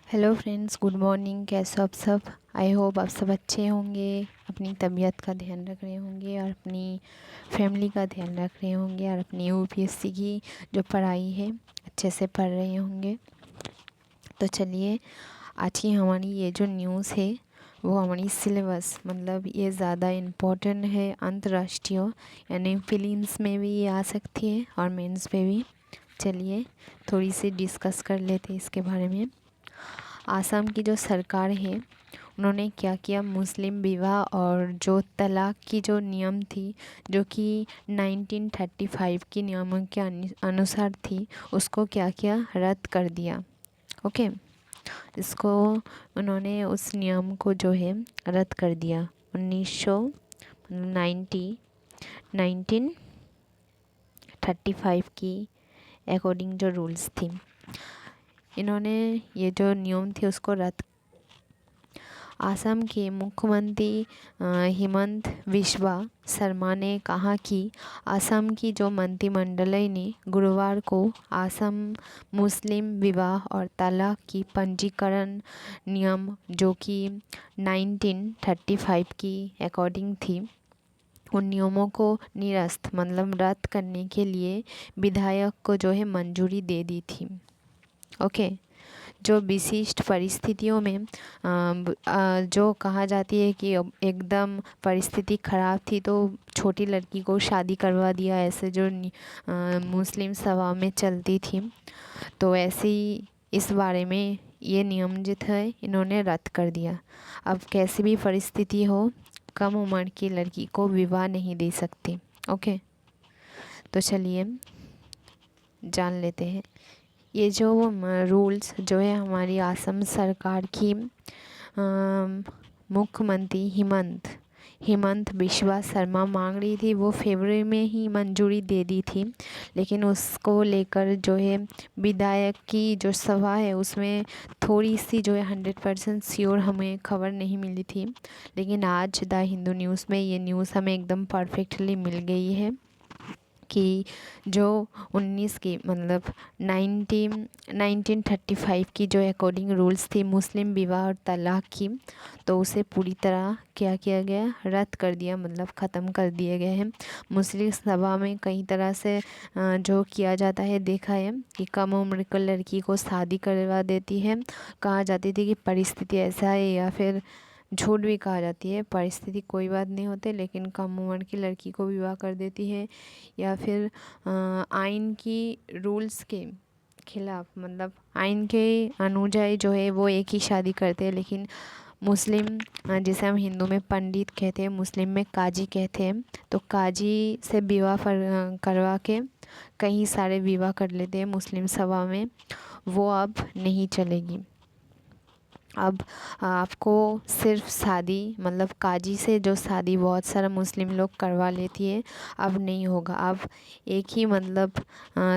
Hello friends, good morning. कैसे हो आप सब? आई होप आप सब अच्छे होंगे, अपनी तबीयत का ध्यान रख रहे होंगे और अपनी फैमिली का ध्यान रख रहे होंगे और अपनी यूपीएससी की जो पढ़ाई है अच्छे से पढ़ रहे होंगे। तो चलिए, आज की हमारी ये जो न्यूज़ है वो हमारी सिलेबस मतलब ये ज़्यादा इम्पोर्टेंट है, अंतर्राष्ट्रीय, यानी फिल्म्स में भी ये आ सकती है और मेंस पे भी। चलिए थोड़ी सी डिस्कस कर लेते हैं इसके बारे में। आसाम की जो सरकार है उन्होंने क्या किया, मुस्लिम विवाह और जो तलाक की जो नियम थी जो कि 1935 की नियमों के अनुसार थी, उसको क्या किया, रद्द कर दिया। ओके, इसको उन्होंने उस नियम को जो है रद्द कर दिया। 1935 की अकॉर्डिंग जो रूल्स थी, इन्होंने ये जो नियम थे उसको रद्द। आसाम के मुख्यमंत्री हिमंत बिस्वा शर्मा ने कहा कि आसाम की जो मंत्रिमंडल ने गुरुवार को आसाम मुस्लिम विवाह और तलाक की पंजीकरण नियम जो कि 1935 की अकॉर्डिंग थी, उन नियमों को निरस्त मतलब रद्द करने के लिए विधायक को जो है मंजूरी दे दी थी। ओके, जो विशिष्ट परिस्थितियों में जो कहा जाती है कि एकदम परिस्थिति ख़राब थी तो छोटी लड़की को शादी करवा दिया, ऐसे जो मुस्लिम सभा में चलती थी, तो ऐसे ही इस बारे में ये नियम जो था इन्होंने रद्द कर दिया। अब कैसी भी परिस्थिति हो, कम उम्र की लड़की को विवाह नहीं दे सकते। ओके, तो चलिए जान लेते हैं ये जो रूल्स जो है हमारी आसाम सरकार की मुख्यमंत्री हिमंत बिस्वा शर्मा मांग रही थी, वो फरवरी में ही मंजूरी दे दी थी, लेकिन उसको लेकर जो है विधायक की जो सभा है उसमें थोड़ी सी जो है 100% श्योर हमें खबर नहीं मिली थी। लेकिन आज द हिंदू न्यूज़ में ये न्यूज़ हमें एकदम परफेक्टली मिल गई है कि जो 19 की मतलब 1935 की जो अकॉर्डिंग रूल्स थी मुस्लिम विवाह और तलाक की, तो उसे पूरी तरह क्या किया गया, रद्द कर दिया, मतलब ख़त्म कर दिए गए हैं। मुस्लिम सभा में कई तरह से जो किया जाता है देखा है कि कम उम्र की लड़की को शादी करवा देती है, कहा जाती थी कि परिस्थिति ऐसा है, या फिर झूठ भी कहा जाती है, परिस्थिति कोई बात नहीं होते लेकिन कम उम्र की लड़की को विवाह कर देती है, या फिर आइन की रूल्स के खिलाफ मतलब आइन के अनुजाई जो है वो एक ही शादी करते हैं, लेकिन मुस्लिम जिसे हम हिंदू में पंडित कहते हैं, मुस्लिम में काजी कहते हैं, तो काजी से विवाह करवा के कई सारे विवाह कर लेते हैं मुस्लिम सभा में, वो अब नहीं चलेगी। अब आपको सिर्फ शादी मतलब काजी से जो शादी बहुत सारा मुस्लिम लोग करवा लेती है, अब नहीं होगा। अब एक ही मतलब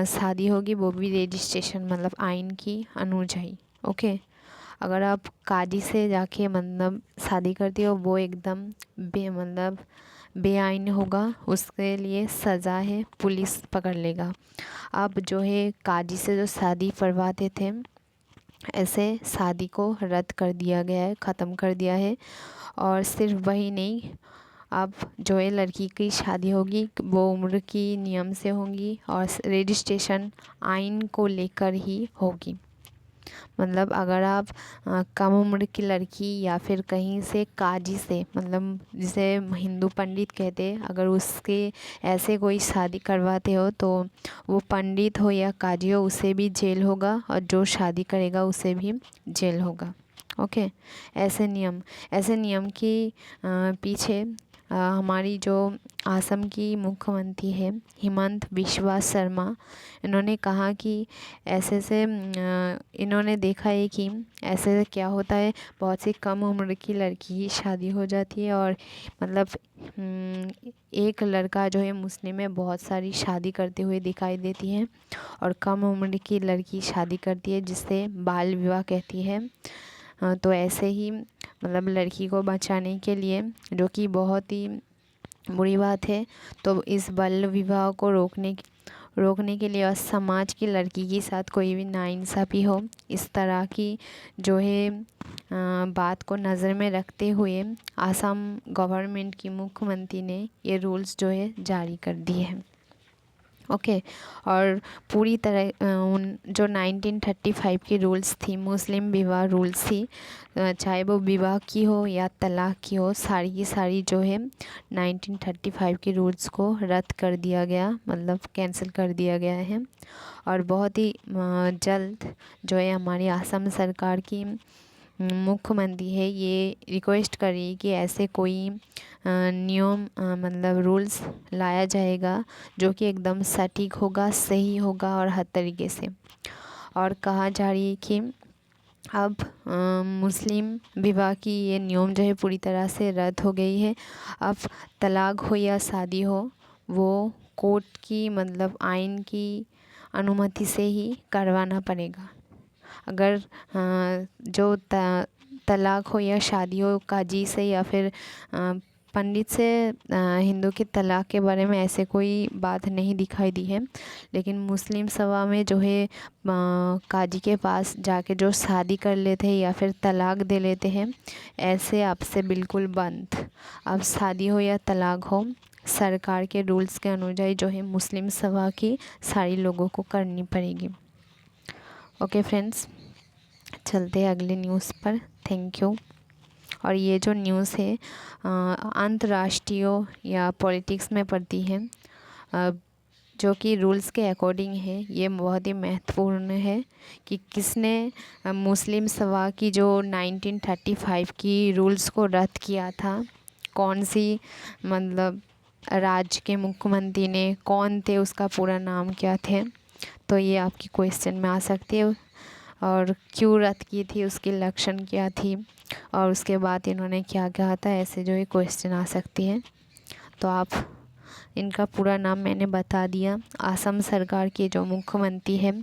शादी होगी, वो भी रजिस्ट्रेशन मतलब आइन की अनुजाई। ओके, अगर आप काजी से जाके मतलब शादी करती हो वो एकदम बेआइन होगा, उसके लिए सज़ा है, पुलिस पकड़ लेगा। अब जो है काजी से जो शादी करवाते थे, ऐसे शादी को रद्द कर दिया गया है, ख़त्म कर दिया है। और सिर्फ वही नहीं, अब जो है लड़की की शादी होगी वो उम्र की नियम से होगी और रजिस्ट्रेशन आइन को लेकर ही होगी। मतलब अगर आप कम उम्र की लड़की या फिर कहीं से काजी से मतलब जिसे हिंदू पंडित कहते हैं, अगर उसके ऐसे कोई शादी करवाते हो तो वो पंडित हो या काजी हो उसे भी जेल होगा, और जो शादी करेगा उसे भी जेल होगा। ओके, ऐसे नियम की पीछे हमारी जो आसाम की मुख्यमंत्री है हिमंत बिस्वा शर्मा, इन्होंने कहा कि ऐसे से इन्होंने देखा है कि ऐसे क्या होता है, बहुत सी कम उम्र की लड़की की शादी हो जाती है, और मतलब एक लड़का जो है मुस्लिम में बहुत सारी शादी करते हुए दिखाई देती है, और कम उम्र की लड़की शादी करती है जिससे बाल विवाह कहती है। तो ऐसे ही मतलब लड़की को बचाने के लिए, जो कि बहुत ही बुरी बात है, तो इस बाल विवाह को रोकने के लिए और समाज की लड़की के साथ कोई भी नाइंसाफ़ी हो, इस तरह की जो है बात को नज़र में रखते हुए आसाम गवर्नमेंट की मुख्यमंत्री ने ये रूल्स जो है जारी कर दिए हैं। ओके और पूरी तरह उन जो 1935 की रूल्स थी, मुस्लिम विवाह रूल्स थी, चाहे वो विवाह की हो या तलाक की हो, सारी की सारी जो है 1935 के रूल्स को रद्द कर दिया गया, मतलब कैंसिल कर दिया गया है। और बहुत ही जल्द जो है हमारी असम सरकार की मुख्यमंत्री है ये रिक्वेस्ट कर रही है कि ऐसे कोई नियम मतलब रूल्स लाया जाएगा जो कि एकदम सटीक होगा, सही होगा और हर तरीके से। और कहा जा रही है कि अब मुस्लिम विवाह की ये नियम जो है पूरी तरह से रद्द हो गई है। अब तलाक हो या शादी हो, वो कोर्ट की मतलब आइन की अनुमति से ही करवाना पड़ेगा। अगर जो तलाक हो या शादी हो काजी से या फिर पंडित से हिंदू के तलाक के बारे में ऐसे कोई बात नहीं दिखाई दी है, लेकिन मुस्लिम सभा में जो है काजी के पास जाके जो शादी कर लेते हैं या फिर तलाक दे लेते हैं, ऐसे अब से बिल्कुल बंद। अब शादी हो या तलाक हो, सरकार के रूल्स के अनुसार जो है मुस्लिम सभा की सारी लोगों को करनी पड़ेगी। ओके फ्रेंड्स, चलते हैं अगले न्यूज़ पर। Thank you. और ये जो न्यूज़ है अंतर्राष्ट्रीय या पॉलिटिक्स में पड़ती है, जो कि रूल्स के अकॉर्डिंग है। ये बहुत ही महत्वपूर्ण है कि किसने मुस्लिम सभा की जो 1935 की रूल्स को रद्द किया था, कौन सी मतलब राज्य के मुख्यमंत्री ने, कौन थे, उसका पूरा नाम क्या थे। तो ये आपकी क्वेश्चन में आ सकती है। और क्यों रद्द की थी, उसके लक्षण क्या थी, और उसके बाद इन्होंने क्या कहा था, ऐसे जो है क्वेश्चन आ सकती है। तो आप इनका पूरा नाम मैंने बता दिया। असम सरकार के जो मुख्यमंत्री है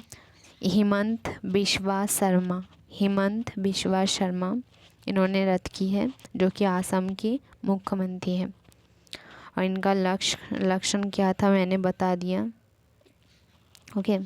हिमंत बिस्वा शर्मा, हिमंत बिस्वा शर्मा इन्होंने रद्द की है, जो कि असम की मुख्यमंत्री हैं। और इनका लक्षण क्या था मैंने बता दिया। ओके।